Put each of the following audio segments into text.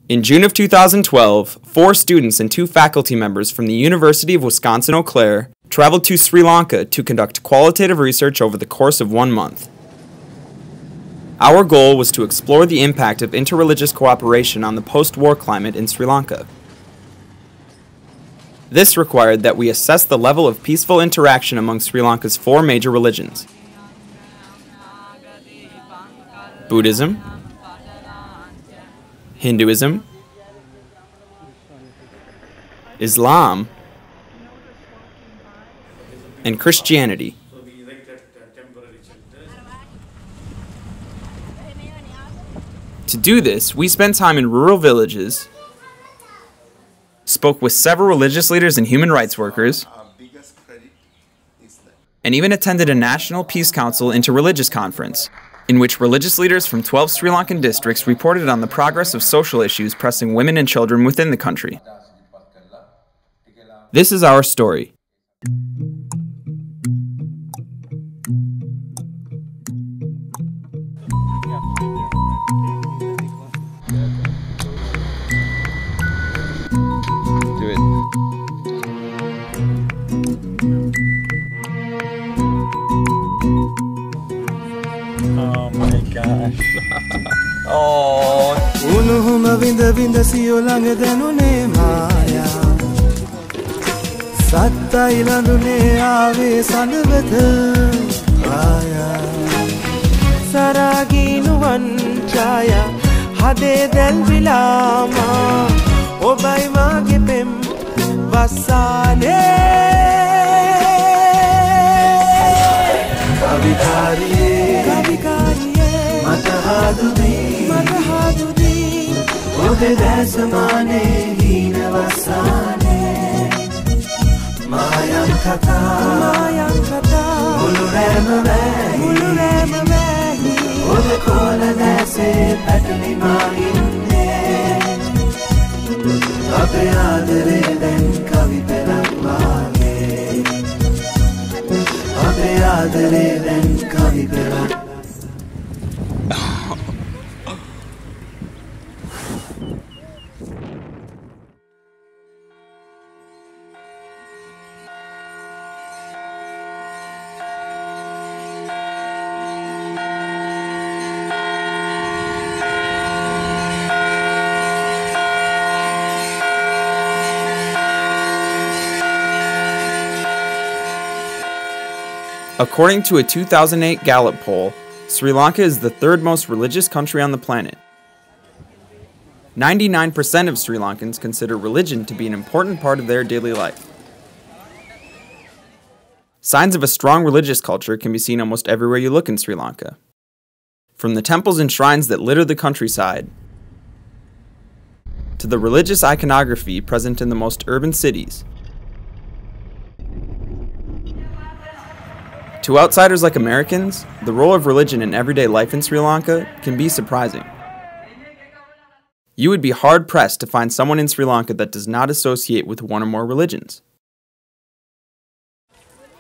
In June of 2012, 4 students and 2 faculty members from the University of Wisconsin-Eau Claire traveled to Sri Lanka to conduct qualitative research over the course of 1 month. Our goal was to explore the impact of interreligious cooperation on the post-war climate in Sri Lanka. This required that we assess the level of peaceful interaction among Sri Lanka's 4 major religions: Buddhism, Hinduism, Islam, and Christianity. To do this, we spent time in rural villages, spoke with several religious leaders and human rights workers, and even attended a National Peace Council Interreligious Conference, in which religious leaders from 12 Sri Lankan districts reported on the progress of social issues pressing women and children within the country. This is our story. උණුහුම විඳ විඳ සියෝ ළඟ දැනුනේ මායා සත්තයි ලඳුනේ ආවේ සඳවත ආයා සරාගී නුවන් ඡායා හදේ දැල්විලාමා ඔබයි මාගේ පෙම් වස්සානේ කවිකාරියේ මතහාදුදී ඔබේ දැසමානේ හීන වස්සානේ මායම් කතා මුළුරෑම වැහි ඔබේ කොළ දැසේ පැටලි මා ඉන්නේ අපේ ආදරේ දැන් කවි පෙරක් වාගේ අපේ ආදරේ දැන් කවි පෙරක්. According to a 2008 Gallup poll, Sri Lanka is the 3rd most religious country on the planet. 99% of Sri Lankans consider religion to be an important part of their daily life. Signs of a strong religious culture can be seen almost everywhere you look in Sri Lanka. From the temples and shrines that litter the countryside, to the religious iconography present in the most urban cities, to outsiders like Americans, the role of religion in everyday life in Sri Lanka can be surprising. You would be hard-pressed to find someone in Sri Lanka that does not associate with one or more religions.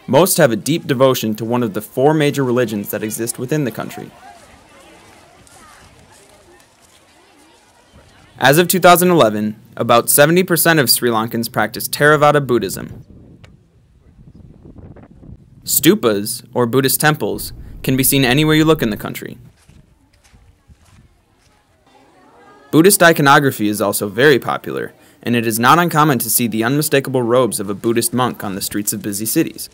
Most have a deep devotion to one of the 4 major religions that exist within the country. As of 2011, about 70% of Sri Lankans practice Theravada Buddhism. Stupas, or Buddhist temples, can be seen anywhere you look in the country. Buddhist iconography is also very popular, and it is not uncommon to see the unmistakable robes of a Buddhist monk on the streets of busy cities.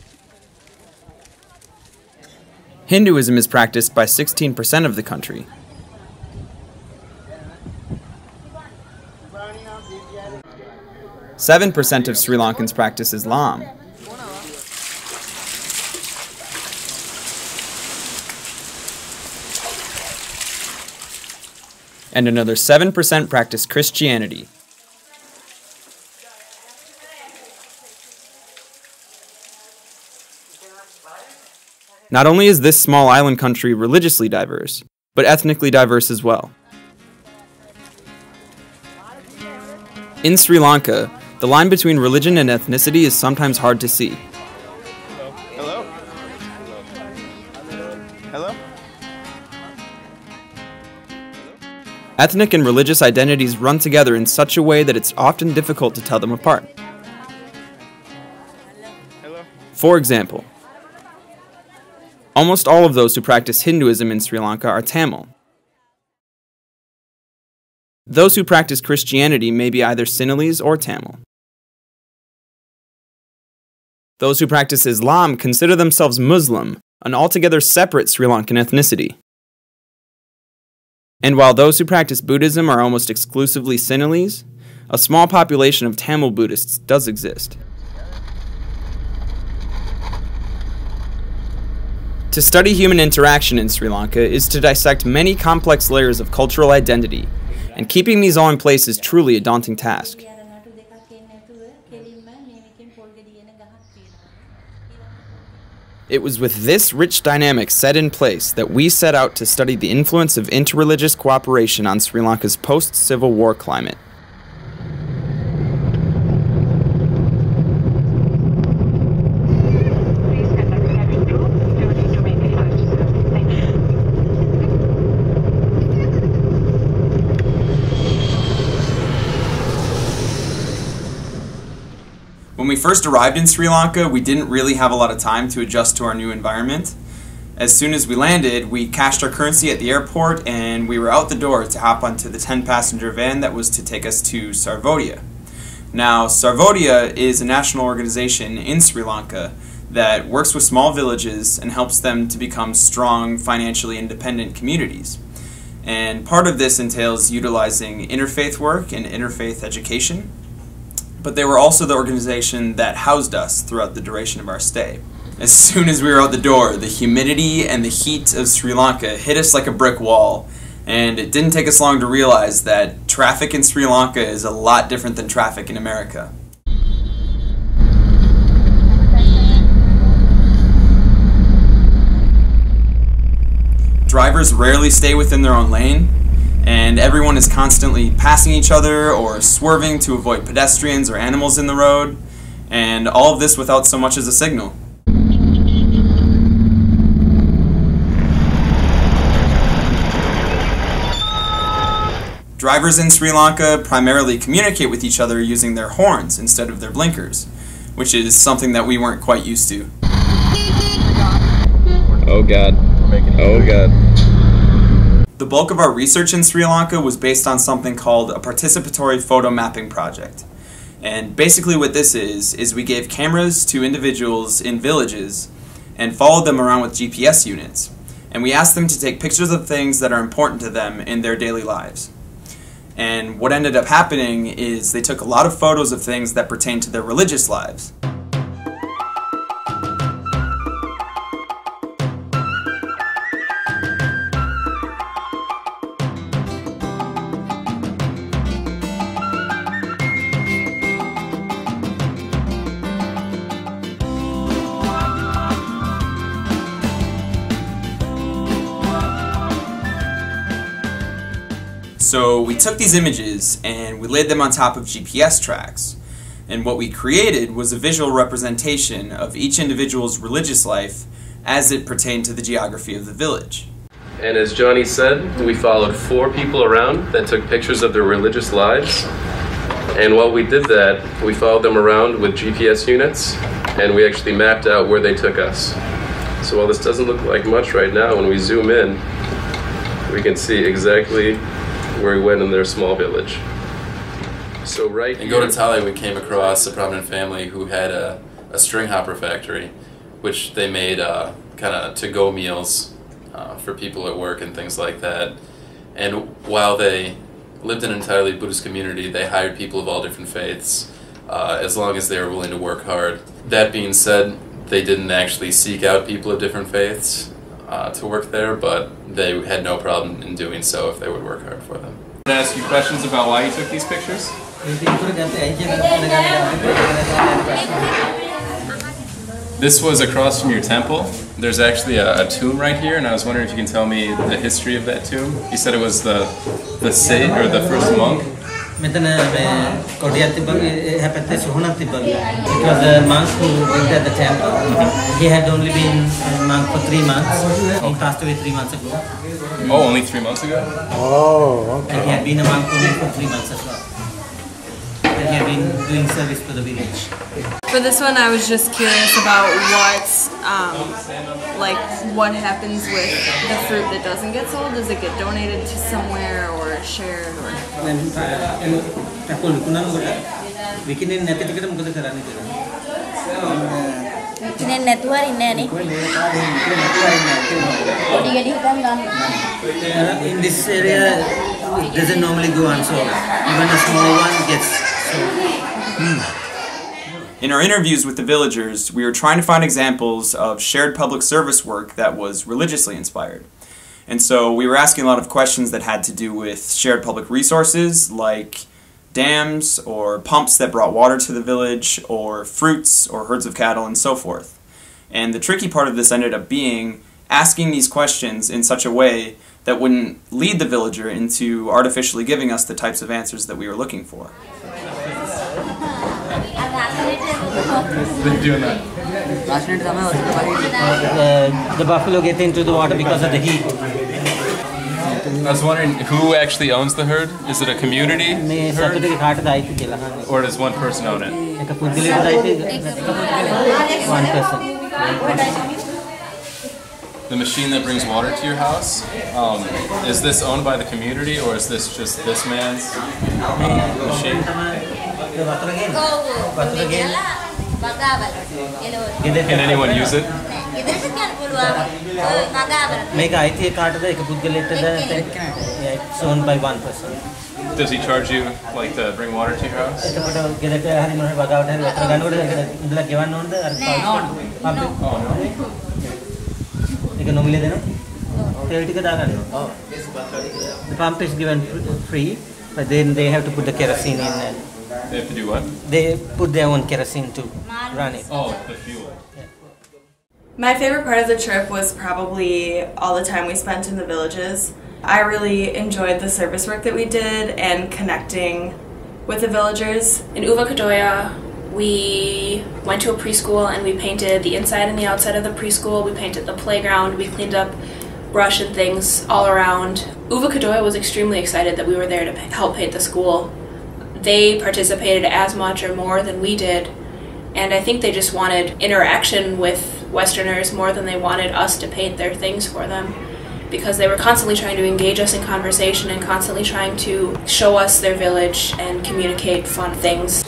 Hinduism is practiced by 16% of the country. Seven 7% of Sri Lankans practice Islam. And another 7% practice Christianity. Not only is this small island country religiously diverse, but ethnically diverse as well. In Sri Lanka, the line between religion and ethnicity is sometimes hard to see. Hello? Hello? Ethnic and religious identities run together in such a way that it's often difficult to tell them apart. For example, almost all of those who practice Hinduism in Sri Lanka are Tamil. Those who practice Christianity may be either Sinhalese or Tamil. Those who practice Islam consider themselves Muslim, an altogether separate Sri Lankan ethnicity. And while those who practice Buddhism are almost exclusively Sinhalese, a small population of Tamil Buddhists does exist. To study human interaction in Sri Lanka is to dissect many complex layers of cultural identity, and keeping these all in place is truly a daunting task. It was with this rich dynamic set in place that we set out to study the influence of interreligious cooperation on Sri Lanka's post-Civil War climate. When we first arrived in Sri Lanka, we didn't really have a lot of time to adjust to our new environment. As soon as we landed, we cashed our currency at the airport and we were out the door to hop onto the 10-passenger van that was to take us to Sarvodaya. Now, Sarvodaya is a national organization in Sri Lanka that works with small villages and helps them to become strong, financially independent communities. And part of this entails utilizing interfaith work and interfaith education. But they were also the organization that housed us throughout the duration of our stay. As soon as we were out the door, the humidity and the heat of Sri Lanka hit us like a brick wall, and it didn't take us long to realize that traffic in Sri Lanka is a lot different than traffic in America. Drivers rarely stay within their own lane, and everyone is constantly passing each other or swerving to avoid pedestrians or animals in the road, and all of this without so much as a signal. Drivers in Sri Lanka primarily communicate with each other using their horns instead of their blinkers, which is something that we weren't quite used to. Oh God. Oh God. The bulk of our research in Sri Lanka was based on something called a participatory photo mapping project. And basically what this is we gave cameras to individuals in villages and followed them around with GPS units. And we asked them to take pictures of things that are important to them in their daily lives. And what ended up happening is they took a lot of photos of things that pertain to their religious lives. So we took these images and we laid them on top of GPS tracks. And what we created was a visual representation of each individual's religious life as it pertained to the geography of the village. And as Johnny said, we followed 4 people around that took pictures of their religious lives. And while we did that, we followed them around with GPS units, and we actually mapped out where they took us. So while this doesn't look like much right now, when we zoom in, we can see exactly where we went in their small village. So right in Godetale, we came across a prominent family who had a string hopper factory, which they made kind of to-go meals for people at work and things like that. And while they lived in an entirely Buddhist community, they hired people of all different faiths, as long as they were willing to work hard. That being said, they didn't actually seek out people of different faiths to work there, but they had no problem in doing so if they would work hard for them. Can I ask you questions about why you took these pictures? This was across from your temple. There's actually a tomb right here, and I was wondering if you can tell me the history of that tomb. You said it was the saint or the first monk මෙතන මේ කොඩියක් තිබ්බගේ එහා පැත්තේ සුහුණක් තිබ්බගේ. It was a monk who lived at the temple. He had only been a monk for 3 months. He passed away 3 months ago. Oh, only 3 months ago? Oh, okay. And he had been a monk only for 3 months as well. And he had been doing service for the village. For this one, I was just curious about what happens with the fruit that doesn't get sold. Does it get donated to somewhere or shared or? When apple විකුණන කොට විකිනෙන්නේ නැති ටිකට මොකද කරන්නේ කියලා? විකිනෙන්නේ නැතුව හරින්නේ නැහැ නේ. පොඩි ගෙඩි හිටන් ගන්න. In this area, it doesn't normally go unsold. Even a small one gets sold. In our interviews with the villagers, we were trying to find examples of shared public service work that was religiously inspired. And so we were asking a lot of questions that had to do with shared public resources like dams or pumps that brought water to the village or fruits or herds of cattle and so forth. And the tricky part of this ended up being asking these questions in such a way that wouldn't lead the villager into artificially giving us the types of answers that we were looking for. The buffalo get into the water because of the heat. I was wondering who actually owns the herd? Is it a community herd? Or does one person own it? One person. The machine that brings water to your house, is this owned by the community or is this just this man's machine? Can anyone use it? Make IT card it's owned by one person. Does he charge you like to bring water to your house? The pump is given free, but then they have to put the kerosene in there. They have to do what? They put their own kerosene to run it. Oh, the fuel. My favorite part of the trip was probably all the time we spent in the villages. I really enjoyed the service work that we did and connecting with the villagers. In UW-Eau, we went to a preschool and we painted the inside and the outside of the preschool. We painted the playground. We cleaned up brush and things all around. UW-Eau was extremely excited that we were there to help paint the school. They participated as much or more than we did, and I think they just wanted interaction with Westerners more than they wanted us to paint their things for them, because they were constantly trying to engage us in conversation and constantly trying to show us their village and communicate fun things.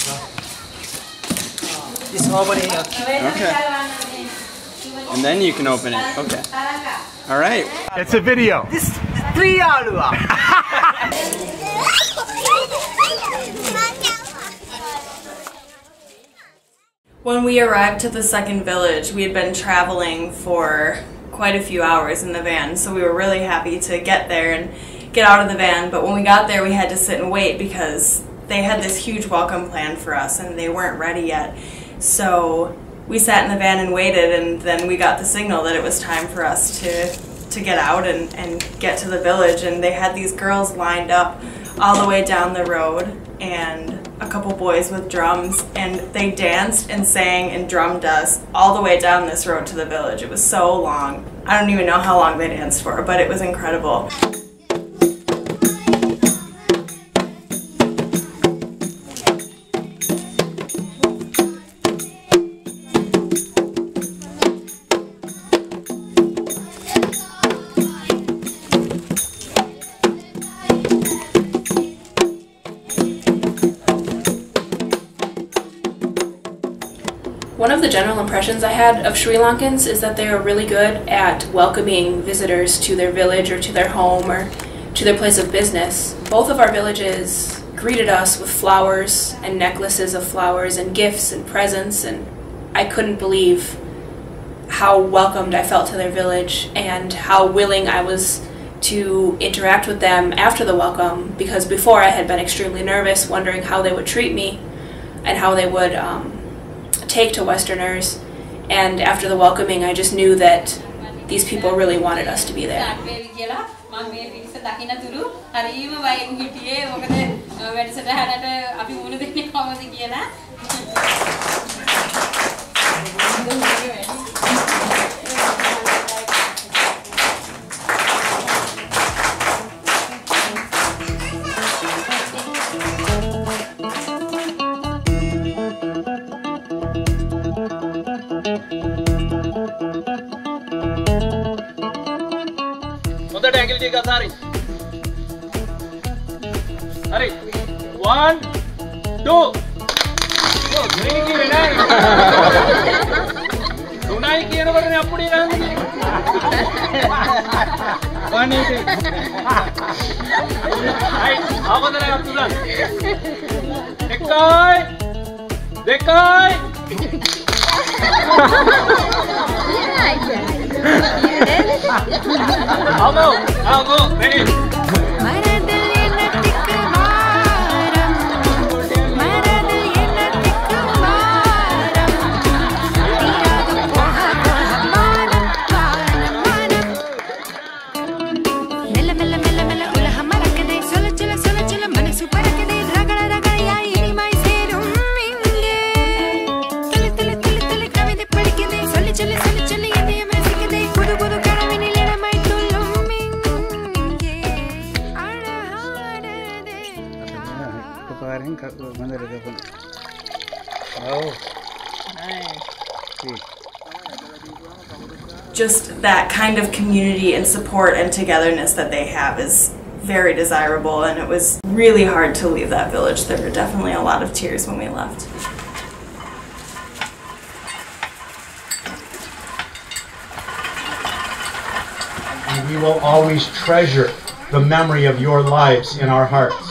Just open it up. Okay. And then you can open it. Okay. All right. It's a video. This 3 hours. When we arrived to the second village, we had been traveling for quite a few hours in the van, so we were really happy to get there and get out of the van. But when we got there, we had to sit and wait because they had this huge welcome plan for us and they weren't ready yet. So we sat in the van and waited, and then we got the signal that it was time for us to get out and get to the village. And they had these girls lined up all the way down the road and a couple boys with drums, and they danced and sang and drummed us all the way down this road to the village. It was so long. I don't even know how long they danced for, but it was incredible. One of the general impressions I had of Sri Lankans is that they are really good at welcoming visitors to their village or to their home or to their place of business. Both of our villages greeted us with flowers and necklaces of flowers and gifts and presents, and I couldn't believe how welcomed I felt to their village and how willing I was to interact with them after the welcome, because before I had been extremely nervous, wondering how they would treat me and how they would take to Westerners, and after the welcoming I just knew that these people really wanted us to be there. මම මේ පිටිස දකින්න තුරු හරිම වයින් හිටියේ මොකද වැඩසටහනට අපි මුණ දෙන්නේ කොහොමද කියලා Hurry. 1, 2. Tunai kira apa ni apudi kan? 180. Hai, apa tu nak tulang? Dekai, dekai. I'll go, ready. Just that kind of community and support and togetherness that they have is very desirable, and it was really hard to leave that village. There were definitely a lot of tears when we left. And we will always treasure the memory of your lives in our hearts.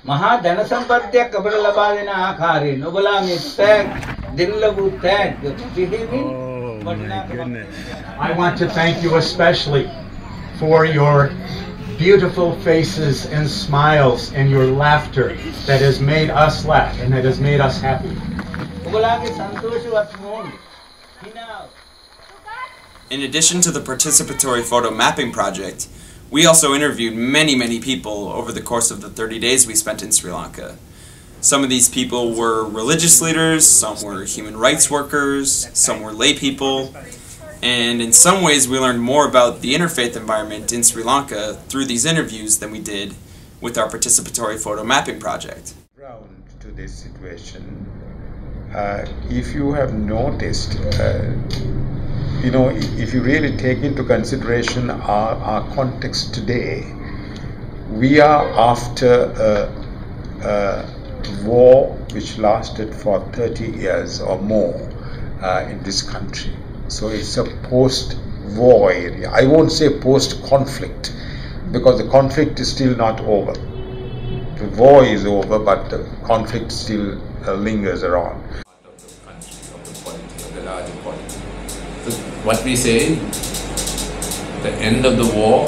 මහා ධන සම්පත්තියක් අපට ලබා දෙන ආකාරයෙන් ඔබලා මේ tag දෙන්න ලැබූ tag පිළිහිමින් I want to thank you especially for your beautiful faces and smiles and your laughter that has made us laugh and that has made us happy. ඔබලාගේ සන්තෝෂවත් මොහොත හිනා In addition to the participatory photo mapping project, we also interviewed many people over the course of the 30 days we spent in Sri Lanka. Some of these people were religious leaders, some were human rights workers, some were lay people, and in some ways we learned more about the interfaith environment in Sri Lanka through these interviews than we did with our participatory photo mapping project. Around to this situation, if you have noticed, you know, if you really take into consideration our context today, we are after a war which lasted for 30 years or more in this country. So it's a post-war area. I won't say post-conflict because the conflict is still not over. The war is over, but the conflict still lingers around. What we say, the end of the war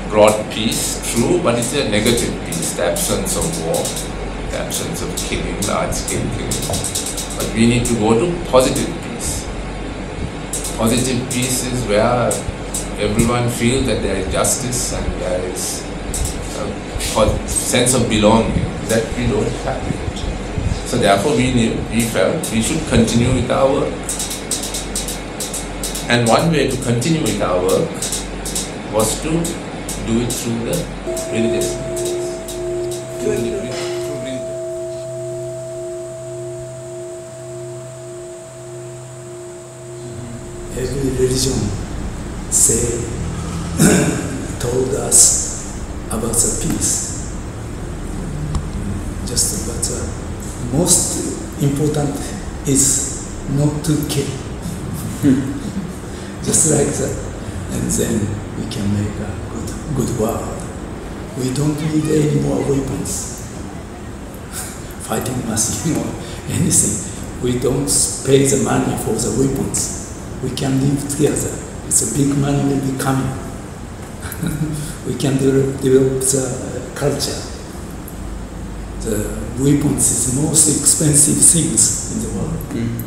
brought peace, true, but it's a negative peace, the absence of war, the absence of killing, large-scale killing. But we need to go to positive peace. Positive peace is where everyone feels that there is justice and there is a sense of belonging that we don't have. So therefore we felt we should continue with our work. And one way to continue with our work was to do it through the religious Every religion told us about the peace. But most important is not to kill. Just like that, and then we can make a good world. We don't need any more weapons, fighting machine or anything. We don't pay the money for the weapons. We can live together. It's a big money will be coming. We can develop the culture. The weapons is the most expensive things in the world.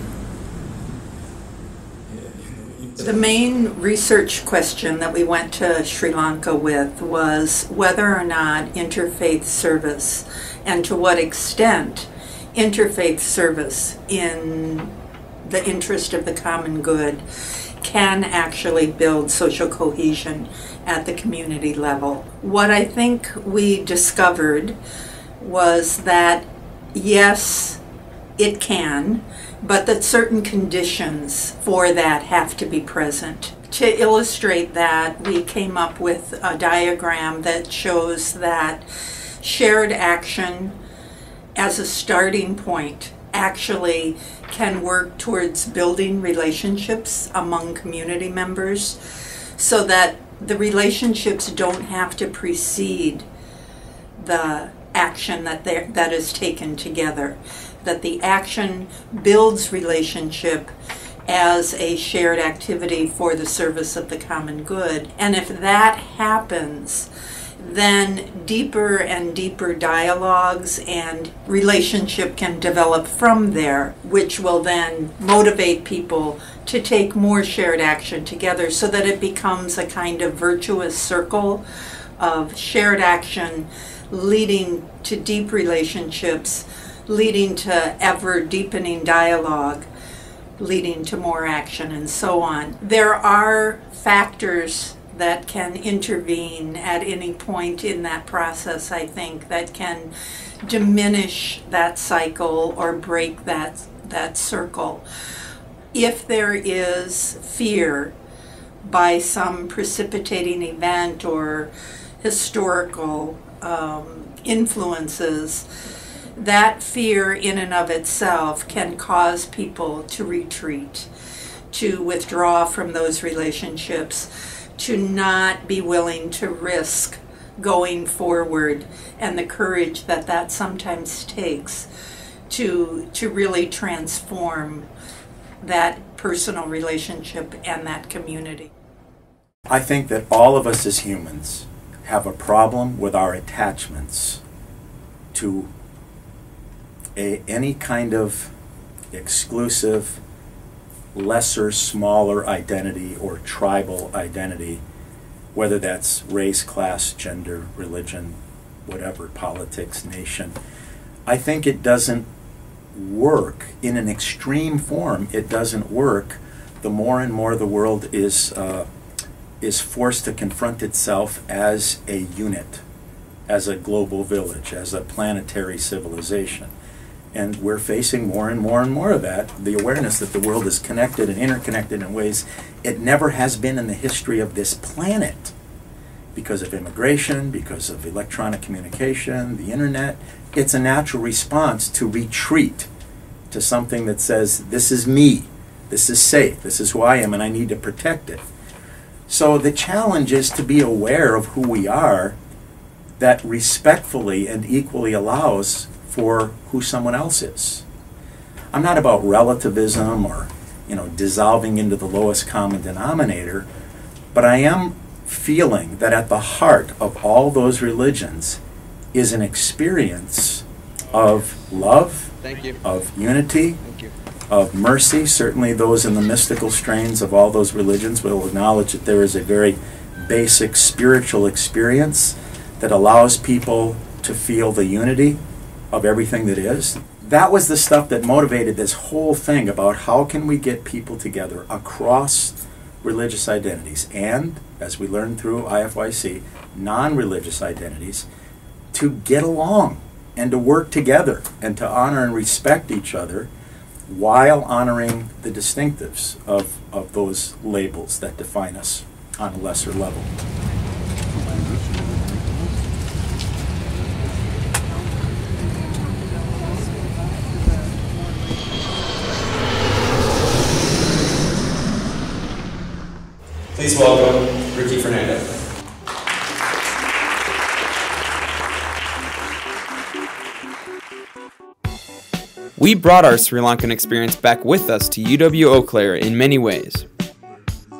The main research question that we went to Sri Lanka with was whether or not interfaith service, and to what extent interfaith service in the interest of the common good, can actually build social cohesion at the community level. What I think we discovered was that yes, it can, but that certain conditions for that have to be present. To illustrate that, we came up with a diagram that shows that shared action as a starting point actually can work towards building relationships among community members so that the relationships don't have to precede the action that is taken together, that the action builds relationship as a shared activity for the service of the common good. And if that happens, then deeper and deeper dialogues and relationship can develop from there, which will then motivate people to take more shared action together so that it becomes a kind of virtuous circle of shared action leading to deep relationships, leading to ever deepening dialogue, leading to more action, and so on. There are factors that can intervene at any point in that process, I think, that can diminish that cycle or break that circle. If there is fear by some precipitating event or historical influences, that fear in and of itself can cause people to retreat, to withdraw from those relationships, to not be willing to risk going forward, and the courage that sometimes takes to really transform that personal relationship and that community. I think that all of us as humans have a problem with our attachments to any kind of exclusive, lesser, smaller identity or tribal identity, whether that's race, class, gender, religion, whatever, politics, nation. I think it doesn't work in an extreme form. It doesn't work the more and more the world is forced to confront itself as a unit, as a global village, as a planetary civilization. And we're facing more and more and more of that, the awareness that the world is connected and interconnected in ways it never has been in the history of this planet. Because of immigration, because of electronic communication, the internet, it's a natural response to retreat to something that says, this is me, this is safe, this is who I am, and I need to protect it. So the challenge is to be aware of who we are that respectfully and equally allows for who someone else is. I'm not about relativism or, dissolving into the lowest common denominator, but I am feeling that at the heart of all those religions is an experience of love, of unity, of mercy. Certainly those in the mystical strains of all those religions will acknowledge that there is a very basic spiritual experience that allows people to feel the unity of everything that is. That was the stuff that motivated this whole thing about how can we get people together across religious identities and, as we learned through IFYC, non-religious identities, to get along and to work together and to honor and respect each other while honoring the distinctives of those labels that define us on a lesser level. Please welcome Ricky Fernando. We brought our Sri Lankan experience back with us to UW-Eau Claire in many ways.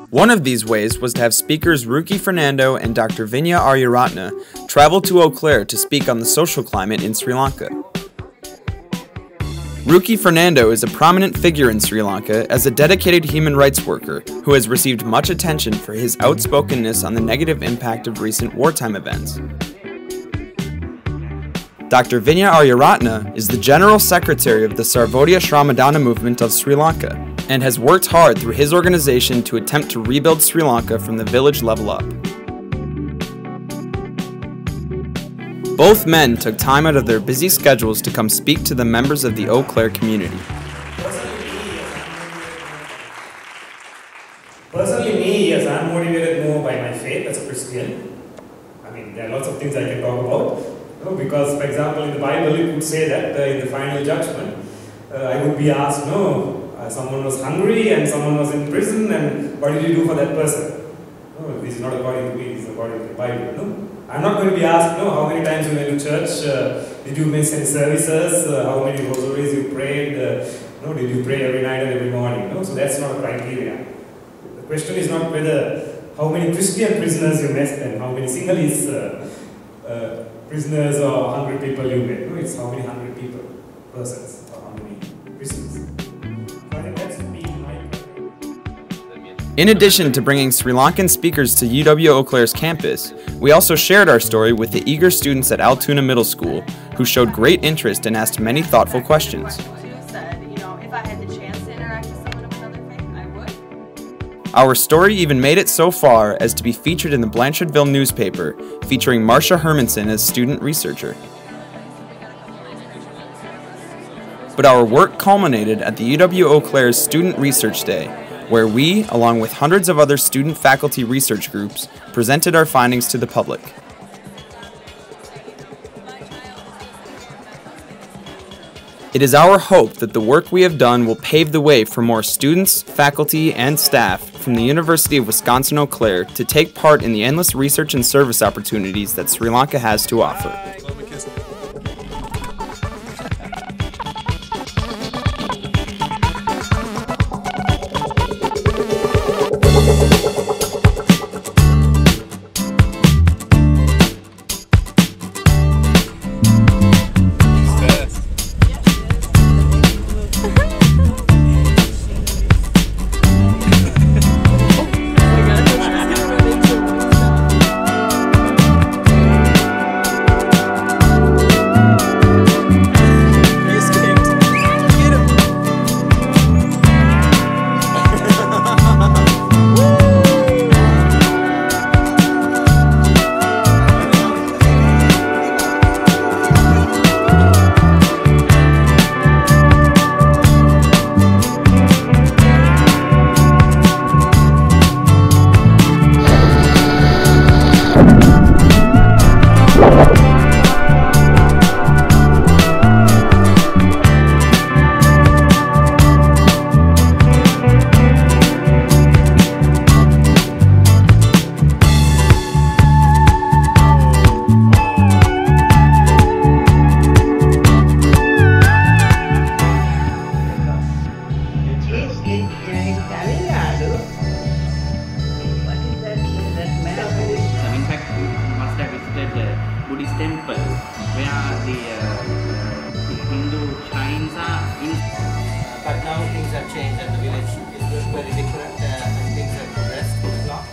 One of these ways was to have speakers Ruki Fernando and Dr. Vinya Aryaratna travel to Eau Claire to speak on the social climate in Sri Lanka. Ruki Fernando is a prominent figure in Sri Lanka as a dedicated human rights worker who has received much attention for his outspokenness on the negative impact of recent wartime events. Dr. Vinya Aryaratna is the General Secretary of the Sarvodaya Shramadana movement of Sri Lanka and has worked hard through his organization to attempt to rebuild Sri Lanka from the village level up. Both men took time out of their busy schedules to come speak to the members of the Eau Claire community. Personally, me, yes, I'm motivated more by my faith as a Christian. I mean, there are lots of things I can talk about. Because, for example, in the Bible, it would say that in the final judgment, I would be asked, someone was hungry and someone was in prison, and what did you do for that person? No, this is not according to me, this is according to the Bible. No? I'm not going to be asked, how many times you went to church, did you miss any services, how many rosaries you prayed, did you pray every night and every morning? No? So that's not a criteria. The question is not whether how many Christian prisoners you met and how many Sinhalese prisoners or hungry people you met. No, it's how many hungry people, persons, or how many prisoners. So I think that's In addition to bringing Sri Lankan speakers to UW-Eau Claire's campus, we also shared our story with the eager students at Altoona Middle School, who showed great interest and asked many thoughtful questions. Our story even made it so far as to be featured in the Blanchardville newspaper, featuring Marcia Hermanson as student researcher. But our work culminated at the UW-Eau Claire's Student Research Day, where we, along with hundreds of other student-faculty research groups, presented our findings to the public. It is our hope that the work we have done will pave the way for more students, faculty, and staff from the University of Wisconsin-Eau Claire to take part in the endless research and service opportunities that Sri Lanka has to offer. Buddhist temple where the Hindu shrines are in. But now things have changed and the village is very different and things have progressed a lot.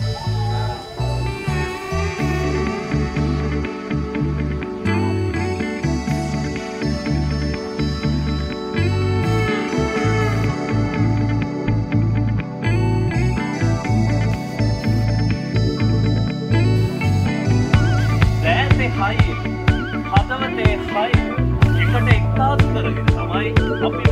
හදවතේ හයි එකට එක්තාස් කරගෙන තමයි අපි